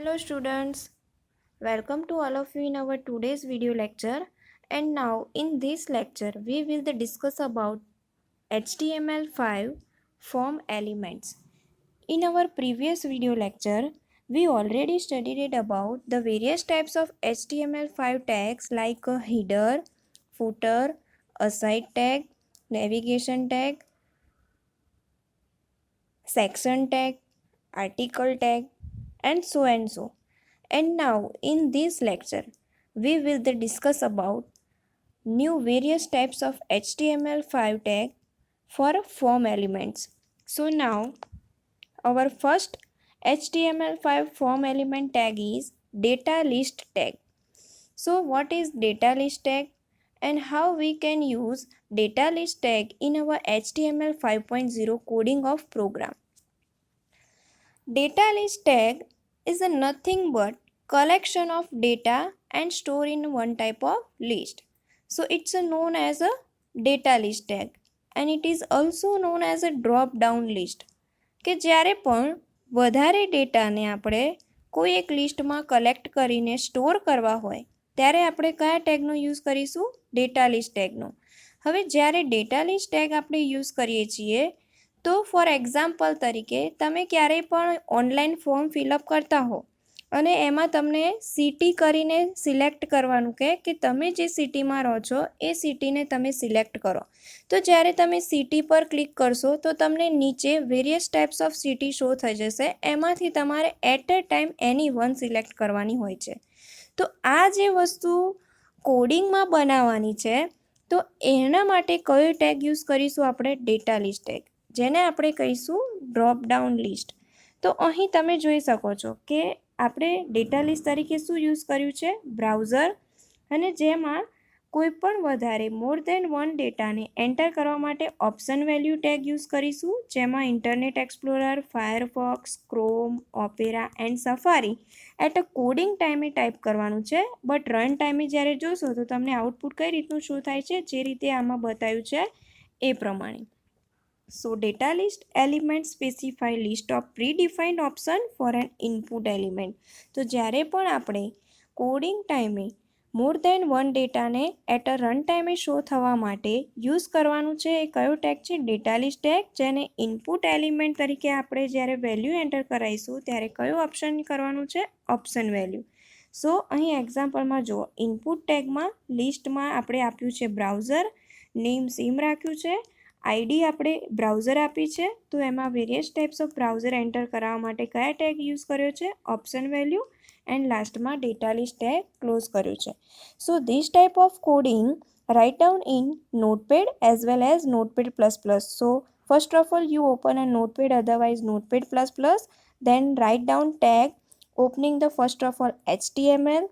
Hello students, welcome to all of you in our today's video lecture. And now in this lecture we will discuss about HTML5 form elements. In our previous video lecture we already studied about the various types of HTML5 tags like a header, footer, a site tag, navigation tag, section tag, article tag, and so. And now in this lecture we will discuss about new various types of HTML5 tag for form elements. So now our first HTML5 form element tag is data list tag. So what is data list tag and how we can use data list tag in our HTML 5.0 coding of program? Data list tag is a nothing but collection of data and store in one type of list. So it's known as a data list tag and it is also known as a drop down list. કે જ્યારે પણ વધારે ડેટાને આપણે કોઈ એક લિસ્ટમાં collect કરીને સ્ટોર કરવા હોય ત્યારે આપણે કયા ટેગનો યુઝ કરીશું? ડેટા લિસ્ટ ટેગનો. હવે જ્યારે ડેટા લિસ્ટ ટેગ આપણે યુઝ કરીએ છીએ તો ફોર એક્ઝામ્પલ તરીકે તમે ક્યારેય પણ ઓનલાઈન ફોર્મ ફિલઅપ કરતા હો અને એમાં તમને સિટી કરીને સિલેક્ટ કરવાનું કે તમે જે સિટીમાં રહો છો એ સિટીને તમે સિલેક્ટ કરો. તો જ્યારે તમે સિટી પર ક્લિક કરશો તો તમને નીચે various types of city show થઈ જશે. એમાંથી તમારે at a time any one select કરવાની હોય છે. તો આ જે વસ્તુ કોડિંગમાં બનાવવાની છે તો એના માટે કયો ટેગ યુઝ કરીશું આપણે? ડેટા લિસ્ટ ટેગ, જેને આપણે કહીશું ડ્રોપ ડાઉન લિસ્ટ. તો અહીં તમે જોઈ શકો છો કે આપણે ડેટા લિસ્ટ તરીકે શું યુઝ કર્યું છે? બ્રાઉઝર. અને જેમાં કોઈ પણ વધારે મોર દેન વન ડેટાને એન્ટર કરવા માટે ઓપ્શન વેલ્યુ ટેગ યુઝ કરીશું, જેમાં Internet Explorer, Firefox, Chrome, Opera and Safari at a coding ટાઈમે ટાઈપ કરવાનું છે. બટ રન ટાઈમે જ્યારે જોશો તો તમને આઉટપુટ કઈ રીતનું શો થાય છે, જે રીતે આમાં બતાવ્યું છે એ પ્રમાણે. So data list element specify list of predefined option for an input element. તો જ્યારે પણ આપણે કોડિંગ ટાઈમે મોર દેન વન ડેટાને એટ અ રન ટાઈમે શો થવા માટે યુઝ કરવાનું છે એ કયો ટેગ છે? ડેટા લિસ્ટ ટેગ, જેને ઇનપુટ એલિમેન્ટ તરીકે આપણે જ્યારે વેલ્યુ એન્ટર કરાવીશું ત્યારે કયો ઓપ્શન કરવાનું છે? Option value. સો અહીં એક્ઝામ્પલમાં જુઓ, ઇનપુટ ટેગમાં લિસ્ટમાં આપણે આપ્યું છે બ્રાઉઝર, નેમ સેમ રાખ્યું છે, આઈડી આપણે બ્રાઉઝર આપી છે, તો એમાં various types of browser enter કરાવવા માટે કયા ટેગ યુઝ કર્યો છે? Option value. એન્ડ લાસ્ટમાં ડેટા લિસ્ટ ટેગ ક્લોઝ કર્યું છે. So this type of coding write down in Notepad as well as Notepad plus plus. So first of all you open a Notepad, otherwise Notepad plus plus, then write down tag opening the first of all HTML,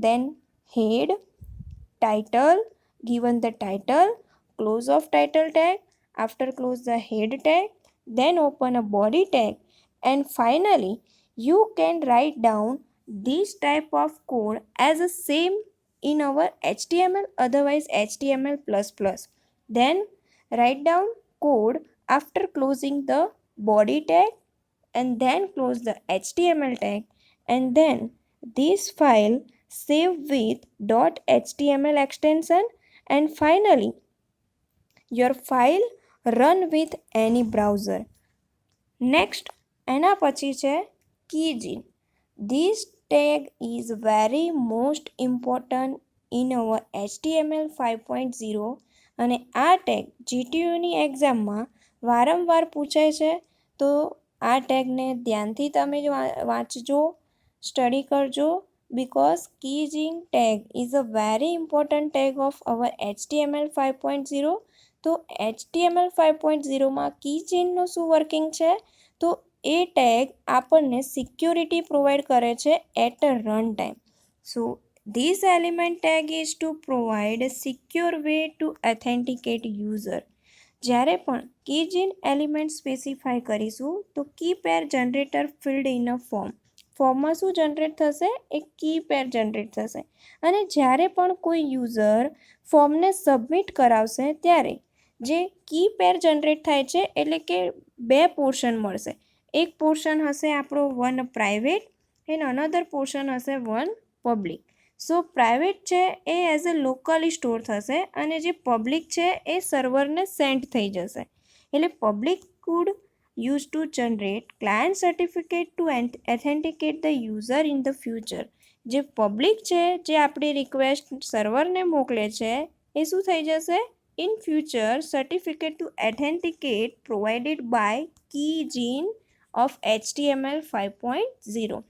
then head, title, given the title, close of title tag, after close the head tag, then open a body tag, and finally you can write down this type of code as a same in our HTML, otherwise HTML++. Then write down code after closing the body tag and then close the HTML tag, and then this file save with .html extension, and finally your file run with any browser. Next એના પછી છે keygen. This tag is very most important in our HTML 5.0 અને આ tag GTUની એક્ઝામમાં વારંવાર પૂછાય છે. તો આ ટેગને ધ્યાનથી તમે વાંચજો, સ્ટડી કરજો, because keygen tag is a very important tag of our HTML 5.0. તો HTML 5.0માં કીચેનનું શું વર્કિંગ છે? તો એ ટેગ આપણને સિક્યોરિટી પ્રોવાઈડ કરે છે at a run time. So this element tag is to provide secure way to authenticate user. જ્યારે પણ કીચેન એલિમેન્ટ સ્પેસિફાય કરીશું તો key pair generator field in a ફોર્મમાં શું જનરેટ થશે? એક કી પેર જનરેટ થશે. અને જ્યારે પણ કોઈ યુઝર ફોર્મને સબમિટ કરાવશે ત્યારે જે કી પેર જનરેટ થાય છે એટલે કે બે પોર્શન મળશે. એક પોર્શન હશે આપણો one private and another portion હશે વન પબ્લિક. સો પ્રાઇવેટ છે એ એઝ અ લોકલી સ્ટોર થશે અને જે પબ્લિક છે એ સર્વરને સેન્ડ થઈ જશે. એટલે public could use to generate client certificate to authenticate the user in the future. જે પબ્લિક છે જે આપણી રિક્વેસ્ટ સર્વરને મોકલે છે એ શું થઈ જશે? In future certificate to authenticate provided by keygen of HTML 5.0.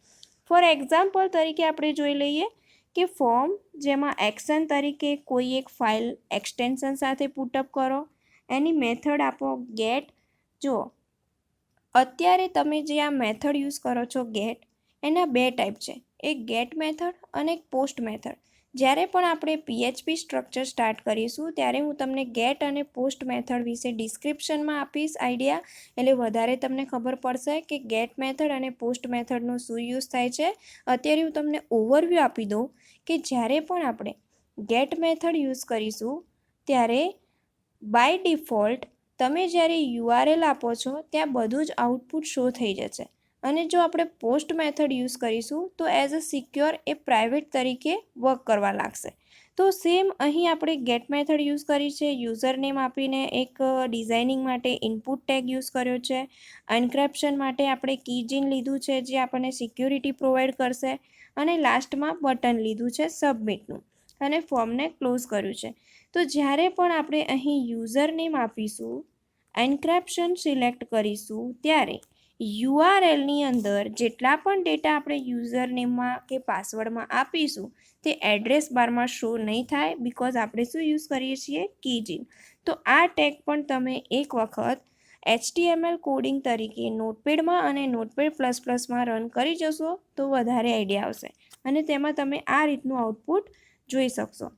For example તરીકે આપણે જોઈ લઈએ કે ફોર્મ જેમાં એક્શન તરીકે કોઈ એક ફાઇલ એક્સટેન્શન સાથે પુટઅપ કરો. એની મેથડ આપો ગેટ. જો અત્યારે તમે જે આ મેથડ યુઝ કરો છો ગેટ, એના બે ટાઈપ છે, એક ગેટ મેથડ અને એક પોસ્ટ મેથડ. જ્યારે પણ આપણે PHP સ્ટ્રક્ચર સ્ટાર્ટ કરીશું ત્યારે હું તમને ગેટ અને પોસ્ટ મેથડ વિશે ડિસ્ક્રિપ્શનમાં આપીશ આઈડિયા, એટલે વધારે તમને ખબર પડશે કે ગેટ મેથડ અને પોસ્ટ મેથડનો શું યુઝ થાય છે. અત્યારે હું તમને ઓવરવ્યૂ આપી દઉં કે જ્યારે પણ આપણે ગેટ મેથડ યુઝ કરીશું ત્યારે બાય ડિફોલ્ટ તમે જ્યારે URL આપો છો ત્યાં બધું જ આઉટપુટ શો થઈ જશે. અને જો આપણે પોસ્ટ મેથડ યુઝ કરીશું તો as a secure A private તરીકે વર્ક કરવા લાગશે. તો સેમ અહીં આપણે ગેટ મેથડ યુઝ કરી છે, યુઝર નેમ આપીને એક ડિઝાઇનિંગ માટે ઇનપુટ ટેગ યુઝ કર્યો છે, એન્ક્રિપ્શન માટે આપણે કીજીન લીધું છે જે આપણને સિક્યોરિટી પ્રોવાઈડ કરશે, અને લાસ્ટમાં બટન લીધું છે સબમિટનું અને ફોર્મને ક્લોઝ કર્યું છે. તો જ્યારે પણ આપણે અહીં યુઝર નેમ આપીશું, એન્ક્રિપ્શન સિલેક્ટ કરીશું ત્યારે URLની અંદર જેટલા પણ ડેટા આપણે યુઝર નેમમાં કે પાસવર્ડમાં આપીશું તે એડ્રેસ બારમાં શો નહીં થાય, બિકોઝ આપણે શું યુઝ કરીએ છીએ? કીજીન. તો આ ટેગ પણ તમે એક વખત HTML કોડિંગ તરીકે નોટપેડમાં અને નોટપેડ++માં રન કરી જશો તો વધારે આઈડિયા આવશે અને તેમાં તમે આ રીતનું આઉટપુટ જોઈ શકશો.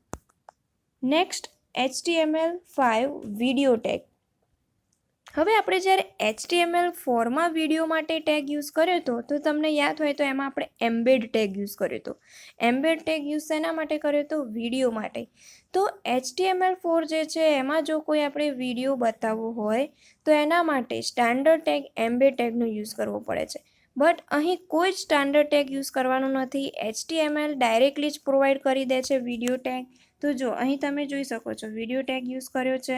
Next HTML5 video tag. હવે આપણે જ્યારે HTML4માં વિડીયો માટે ટેગ યુઝ કર્યો હતો તો તમને યાદ હોય તો એમાં આપણે એમ્બેડ ટેગ યુઝ કર્યો હતો. એમ્બેડ ટેગ યુઝ શેના માટે કર્યો હતો? વિડીયો માટે. તો HTML4 જે છે એમાં જો કોઈ આપણે વિડીયો બતાવવો હોય તો એના માટે સ્ટાન્ડર્ડ ટેગ એમ્બેડ ટેગનો યુઝ કરવો પડે છે. બટ અહીં કોઈ જ સ્ટાન્ડર્ડ ટેગ યુઝ કરવાનું નથી. HTML ડાયરેક્ટલી જ પ્રોવાઈડ કરી દે છે વિડીયો ટેગ. તો જો અહીં તમે જોઈ શકો છો વિડીયો ટેગ યુઝ કર્યો છે,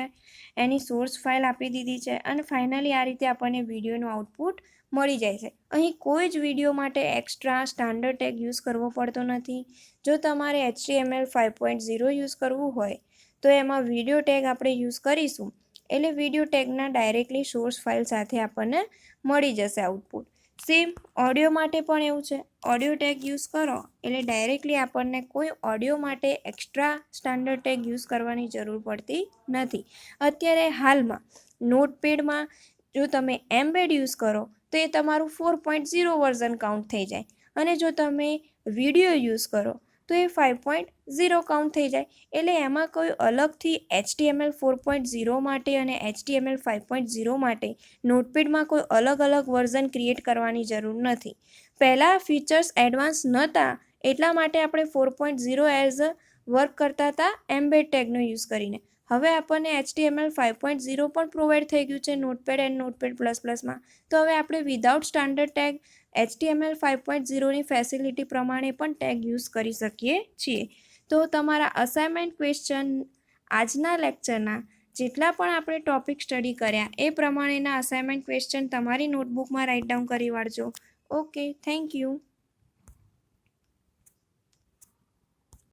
એની સોર્સ ફાઇલ આપી દીધી છે અને ફાઇનલી આ રીતે આપણને વિડીયોનું આઉટપુટ મળી જાય છે. અહીં કોઈ જ વિડીયો માટે એક્સ્ટ્રા સ્ટાન્ડર્ડ ટેગ યુઝ કરવો પડતો નથી. જો તમારે HTML 5.0 યુઝ કરવું હોય તો એમાં વિડીયો ટેગ આપણે યુઝ કરીશું એટલે વિડીયો ટેગના ડાયરેક્ટલી સોર્સ ફાઇલ સાથે આપણને મળી જશે આઉટપુટ. સેમ ઓડિયો માટે પણ એવું છે. ઓડિયો ટેગ યુઝ કરો એટલે ડાયરેક્ટલી આપણને કોઈ ઓડિયો માટે એક્સ્ટ્રા સ્ટાન્ડર્ડ ટેગ યુઝ કરવાની જરૂર પડતી નથી. અત્યારે હાલમાં નોટપેડમાં જો તમે એમ્બેડ યુઝ કરો તો એ તમારું 4.0 વર્ઝન કાઉન્ટ થઈ જાય અને જો તમે વિડીયો યુઝ કરો તો એ 5.0 કાઉન્ટ થઈ જાય. એટલે એમાં કોઈ અલગથી HTML 4.0 માટે અને HTML 5.0 માટે નોટપેડમાં કોઈ અલગ વર્ઝન ક્રિએટ કરવાની જરૂર નથી. પહેલાં ફીચર્સ એડવાન્સ નહોતા એટલા માટે આપણે 4.0 એઝ વર્ક કરતા હતા એમ્બેડ ટેગનો યુઝ કરીને. હવે આપણને HTML 5.0 પણ પ્રોવાઈડ થઈ ગયું છે નોટપેડ એન્ડ નોટપેડ++માં. તો હવે આપણે વિધાઉટ સ્ટાન્ડર્ડ ટેગ HTML 5.0ની ફેસિલિટી પ્રમાણે પણ ટેગ યુઝ કરી શકીએ છીએ. તો તમારા અસાઇનમેન્ટ ક્વેશ્ચન આજના લેક્ચરના જેટલા પણ આપણે ટોપિક સ્ટડી કર્યા એ પ્રમાણેના અસાઇનમેન્ટ ક્વેશ્ચન તમારી નોટબુકમાં રાઇટ ડાઉન કરી વાળજો. Okay, thank you.